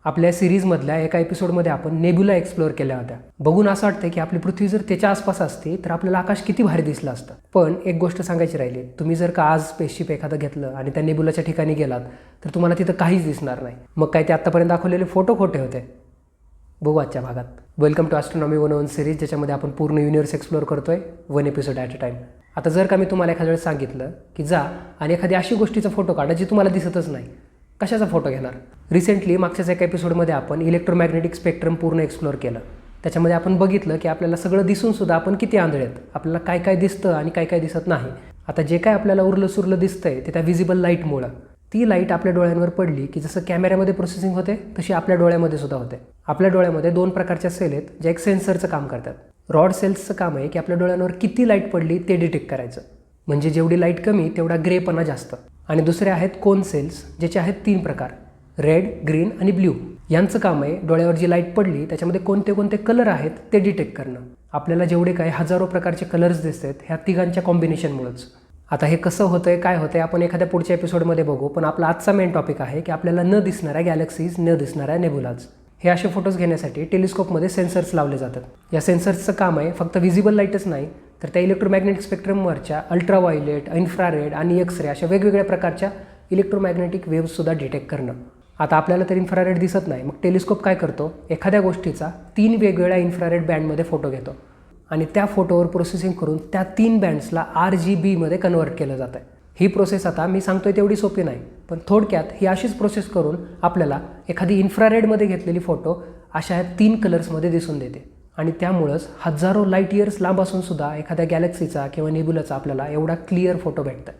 आपल्या सिरीजमधल्या एका एपिसोडमध्ये आपण नेब्युला एक्सप्लोअर केल्या होत्या. बघून असं वाटतं की आपली पृथ्वी जर त्याच्या आसपास असती तर आपल्याला आकाश किती भारी दिसलं असतं. पण एक गोष्ट सांगायची राहिली, तुम्ही जर का आज स्पेसशिप एखादं घेतलं आणि त्या नेब्युलाच्या ठिकाणी गेलात तर तुम्हाला तिथं काहीच दिसणार नाही. मग काय ते आत्तापर्यंत दाखवलेले फोटो खोटे होते? बघू आजच्या भागात. वेलकम टू ॲस्ट्रॉनॉमी 101 सिरीज, ज्याच्यामध्ये आपण पूर्ण युनिवर्स एक्सप्लोअर करतोय 1 एपिसोड ॲट अ टाईम. आता जर का मी तुम्हाला एखाद्या वेळेस सांगितलं की जा आणि एखादी अशी गोष्टीचा फोटो काढा जी तुम्हाला दिसतच नाही, कशाचा फोटो घेणार? रिसेंटली मागच्याच एका एपिसोडमध्ये आपण इलेक्ट्रोमॅग्नेटिक स्पेक्ट्रम पूर्ण एक्सप्लोअर केलं. त्याच्यामध्ये आपण बघितलं की आपल्याला सगळं दिसूनसुद्धा आपण किती आंधळे आहेत, आपल्याला काय काय दिसतं आणि काय काय दिसत नाही. आता जे काय आपल्याला उरलं सुरलं दिसतंय ते त्या व्हिजिबल लाईटमुळं. ती लाईट आपल्या डोळ्यांवर पडली की जसं कॅमेऱ्यामध्ये प्रोसेसिंग होते तशी आपल्या डोळ्यामध्ये सुद्धा होते. आपल्या डोळ्यामध्ये 2 प्रकारच्या सेल आहेत ज्या एक सेन्सरचं काम करतात. रॉड सेल्सचं काम आहे की आपल्या डोळ्यांवर किती लाईट पडली ते डिटेक्ट करायचं, म्हणजे जेवढी लाईट कमी तेवढा ग्रेपणा जास्त. आणि दुसरे आहेत कोन सेल्स, ज्याचे आहेत 3 प्रकार, रेड, ग्रीन आणि ब्ल्यू. यांचं काम आहे डोळ्यावर जी लाईट पडली त्याच्यामध्ये कोणते कोणते कलर आहेत ते डिटेक्ट करणं. आपल्याला जेवढे काही हजारो प्रकारचे कलर्स दिसत आहेत ह्या तिघांच्या कॉम्बिनेशनमुळेच. आता हे कसं होतंय काय होतंय आपण एखाद्या पुढच्या एपिसोडमध्ये बघू, पण आपला आजचा मेन टॉपिक आहे की आपल्याला न दिसणाऱ्या गॅलेक्सीज, न दिसणाऱ्या नेब्युलाज. हे असे फोटोज घेण्यासाठी टेलिस्कोपमध्ये सेन्सर्स लावले जातात. या सेन्सर्सचं काम आहे फक्त व्हिजिबल लाईटच नाही तर त्या इलेक्ट्रोमॅग्नेटिक स्पेक्ट्रमवरच्या अल्ट्राव्हायोलेट, इन्फ्रारेड आणि एक्स-रे अशा वेगवेगळ्या प्रकारच्या इलेक्ट्रोमॅग्नेटिक वेव्हसुद्धा डिटेक्ट करणं. आता आपल्याला तर इन्फ्रारेड दिसत नाही, मग टेलिस्कोप काय करतो, एखाद्या गोष्टीचा 3 वेगवेगळ्या इन्फ्रारेड बँडमध्ये फोटो घेतो आणि त्या फोटोवर प्रोसेसिंग करून त्या 3 बँड्सला RGBमध्ये कन्वर्ट केलं जातं. ही प्रोसेस आता मी सांगतोय तेवढी सोपी नाही, पण थोडक्यात ही अशीच प्रोसेस करून आपल्याला एखादी इन्फ्रारेडमध्ये घेतलेली फोटो अशा 3 कलर्समध्ये दिसून देते. आणि त्यामुळंच हजारो लाईट इयर्स लांब असून सुद्धा एखाद्या गॅलेक्सीचा किंवा नेब्युलाचा आपल्याला एवढा क्लिअर फोटो भेटतं.